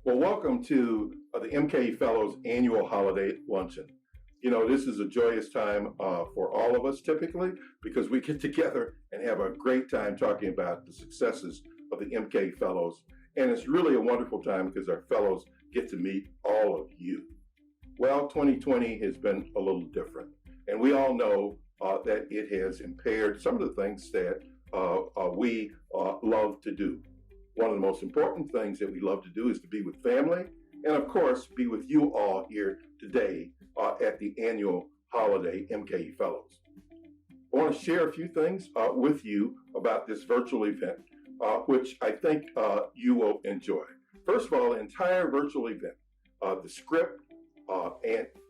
Well, welcome to the MKE Fellows Annual Holiday Luncheon. You know, this is a joyous time for all of us typically because we get together and have a great time talking about the successes of the MKE Fellows. And it's really a wonderful time because our fellows get to meet all of you. Well, 2020 has been a little different. And we all know that it has impaired some of the things that we love to do. One of the most important things that we love to do is to be with family and, of course, be with you all here today at the annual holiday MKE Fellows. I want to share a few things with you about this virtual event, which I think you will enjoy. First of all, the entire virtual event, the script,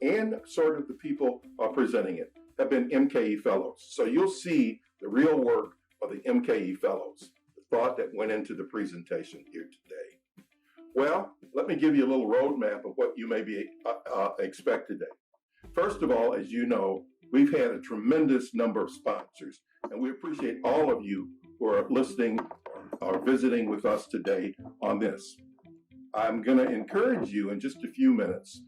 and sort of the people presenting it have been MKE Fellows. So you'll see the real work of the MKE Fellows, the thought that went into the presentation here today. Well, let me give you a little roadmap of what you may be expect today. First of all, as you know, we've had a tremendous number of sponsors, and we appreciate all of you who are listening or visiting with us today on this. I'm going to encourage you in just a few minutes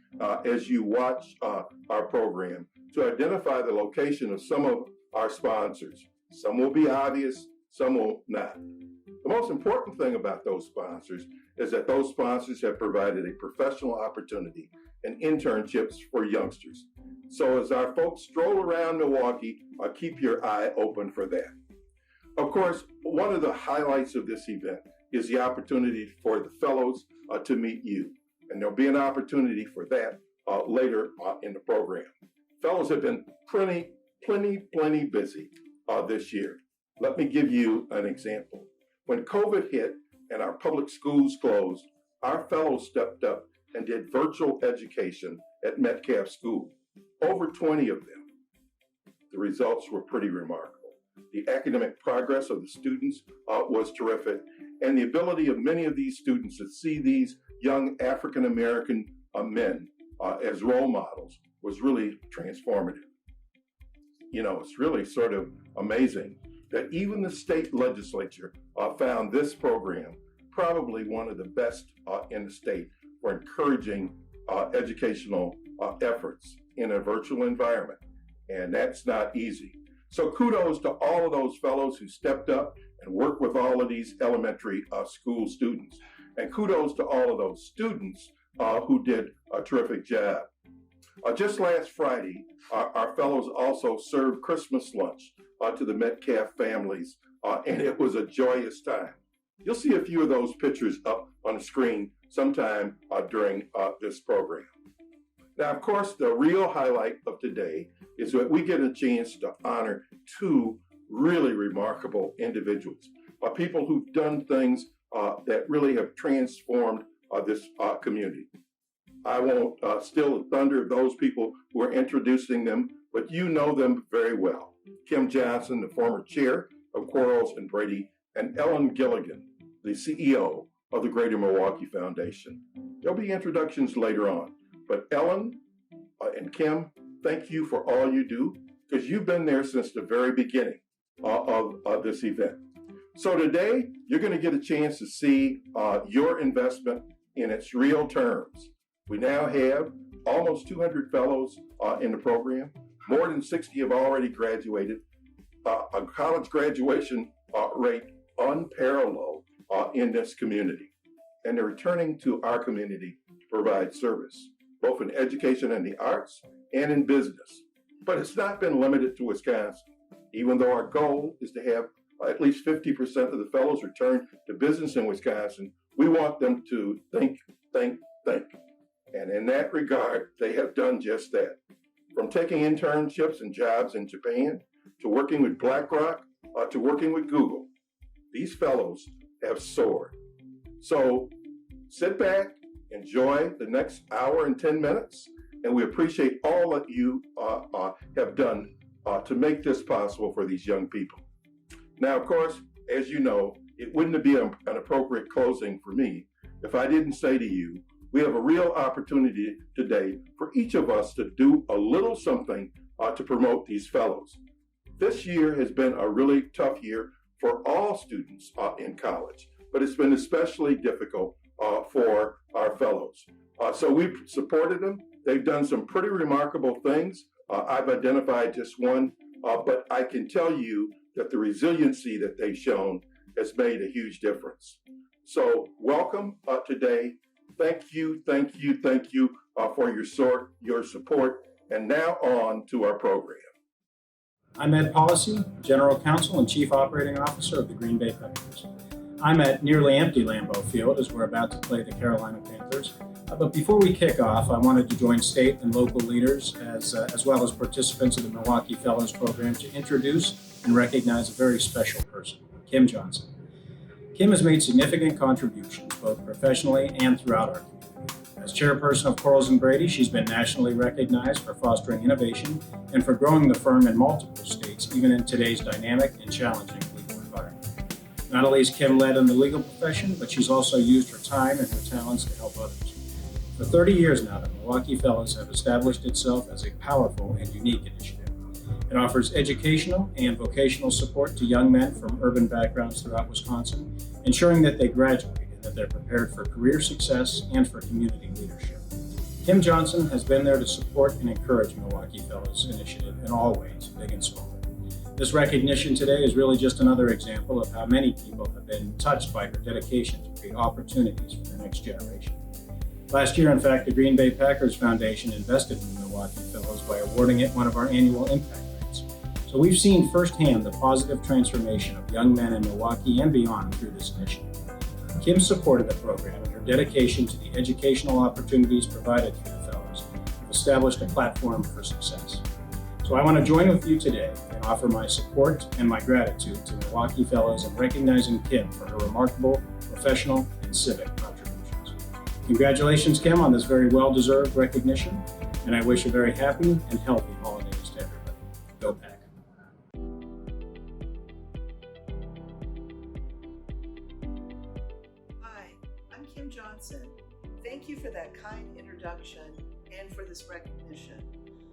as you watch our program to identify the location of some of our sponsors. Some will be obvious, some will not. The most important thing about those sponsors is that those sponsors have provided a professional opportunity and internships for youngsters. So as our folks stroll around Milwaukee, keep your eye open for that. Of course, one of the highlights of this event is the opportunity for the fellows to meet you. And there'll be an opportunity for that later in the program. Fellows have been plenty busy this year. Let me give you an example. When COVID hit and our public schools closed, our fellows stepped up and did virtual education at Metcalf School, over 20 of them. The results were pretty remarkable. The academic progress of the students was terrific, and the ability of many of these students to see these young African American men as role models was really transformative. You know, it's really sort of amazing that even the state legislature found this program probably one of the best in the state for encouraging educational efforts in a virtual environment. And that's not easy. So kudos to all of those fellows who stepped up and worked with all of these elementary school students. And kudos to all of those students who did a terrific job. Just last Friday, our fellows also served Christmas lunch to the Metcalf families, and it was a joyous time. You'll see a few of those pictures up on the screen sometime during this program. Now, of course, the real highlight of today is that we get a chance to honor two really remarkable individuals, people who've done things that really have transformed this community. I won't steal the thunder of those people who are introducing them, but you know them very well. Kim Johnson, the former chair of Quarles and Brady, and Ellen Gilligan, the CEO of the Greater Milwaukee Foundation. There'll be introductions later on, but Ellen and Kim, thank you for all you do, because you've been there since the very beginning of this event. So today, you're going to get a chance to see your investment in its real terms. We now have almost 200 fellows in the program. More than 60 have already graduated. A college graduation rate unparalleled in this community. And they're returning to our community to provide service, both in education and the arts and in business. But it's not been limited to Wisconsin. Even though our goal is to have at least 50% of the fellows return to business in Wisconsin, we want them to think. And in that regard, they have done just that. From taking internships and jobs in Japan, to working with BlackRock, to working with Google, these fellows have soared. So sit back, enjoy the next hour and 10 minutes, and we appreciate all that you have done to make this possible for these young people. Now, of course, as you know, it wouldn't be an appropriate closing for me if I didn't say to you, we have a real opportunity today for each of us to do a little something to promote these fellows. This year has been a really tough year for all students in college, but it's been especially difficult for our fellows. So we've supported them. They've done some pretty remarkable things. I've identified just one, but I can tell you that the resiliency that they've shown has made a huge difference. So welcome today. Thank you for your support. And now on to our program. I'm Ed Policy, General Counsel and Chief Operating Officer of the Green Bay Packers. I'm at nearly empty Lambeau Field as we're about to play the Carolina Panthers. But before we kick off, I wanted to join state and local leaders as well as participants of the Milwaukee Fellows Program to introduce and recognize a very special person, Kim Johnson. Kim has made significant contributions both professionally and throughout our community. As chairperson of Quarles & Brady, she's been nationally recognized for fostering innovation and for growing the firm in multiple states, even in today's dynamic and challenging legal environment. Not only is Kim led in the legal profession, but she's also used her time and her talents to help others. For 30 years now, the Milwaukee Fellows have established itself as a powerful and unique initiative. It offers educational and vocational support to young men from urban backgrounds throughout Wisconsin, ensuring that they graduate and that they're prepared for career success and for community leadership. Kim Johnson has been there to support and encourage Milwaukee Fellows Initiative in all ways, big and small. This recognition today is really just another example of how many people have been touched by her dedication to create opportunities for the next generation. Last year, in fact, the Green Bay Packers Foundation invested in the Milwaukee Fellows by awarding it one of our annual impact grants. So we've seen firsthand the positive transformation of young men in Milwaukee and beyond through this initiative. Kim supported the program, and her dedication to the educational opportunities provided through the Fellows have established a platform for success. So I want to join with you today and offer my support and my gratitude to Milwaukee Fellows in recognizing Kim for her remarkable professional and civic contributions. Congratulations, Kim, on this very well-deserved recognition, and I wish a very happy and healthy holidays to everybody. Go Pack. Kim Johnson. Thank you for that kind introduction and for this recognition.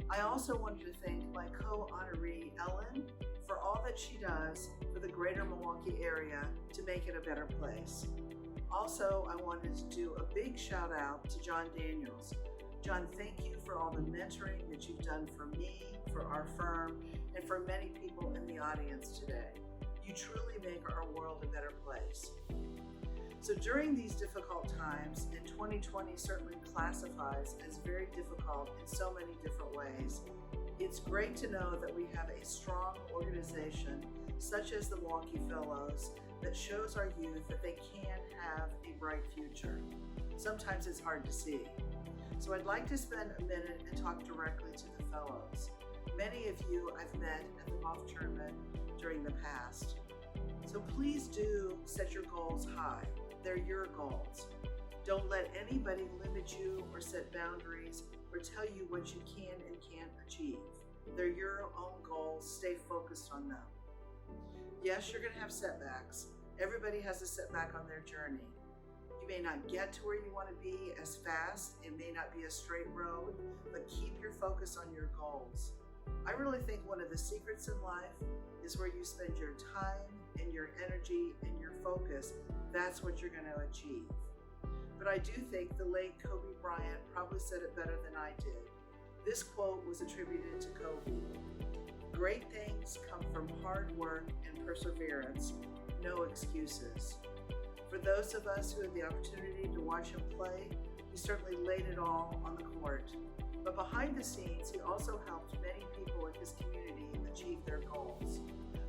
I also wanted to thank my co-honoree, Ellen, for all that she does for the greater Milwaukee area to make it a better place. Also, I wanted to do a big shout out to John Daniels. John, thank you for all the mentoring that you've done for me, for our firm, and for many people in the audience today. You truly make our world a better place. So during these difficult times, and 2020 certainly classifies as very difficult in so many different ways, it's great to know that we have a strong organization such as the Milwaukee Fellows that shows our youth that they can have a bright future. Sometimes it's hard to see. So I'd like to spend a minute and talk directly to the Fellows. Many of you I've met at the golf tournament during the past. So please do set your goals high. They're your goals. Don't let anybody limit you or set boundaries or tell you what you can and can't achieve. They're your own goals. Stay focused on them. Yes, you're going to have setbacks. Everybody has a setback on their journey. You may not get to where you want to be as fast. It may not be a straight road, but keep your focus on your goals. I really think one of the secrets in life is where you spend your time and your energy and your focus. That's what you're going to achieve. But I do think the late Kobe Bryant probably said it better than I did. This quote was attributed to Kobe. Great things come from hard work and perseverance, no excuses. For those of us who had the opportunity to watch him play, he certainly laid it all on the court. But behind the scenes, he also helped many people in his community achieve their goals.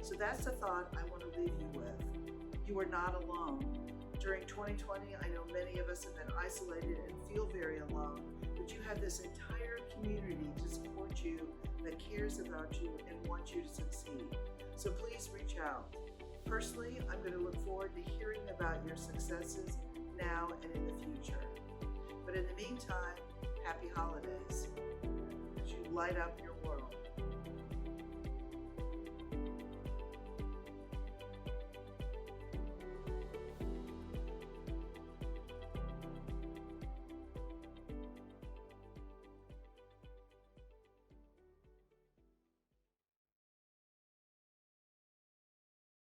So that's the thought I want to leave you with. You are not alone. During 2020, I know many of us have been isolated and feel very alone, but you have this entire community to support you, that cares about you and wants you to succeed. So please reach out. Personally, I'm going to look forward to hearing about your successes now and in the future. But in the meantime, happy holidays as you light up your world.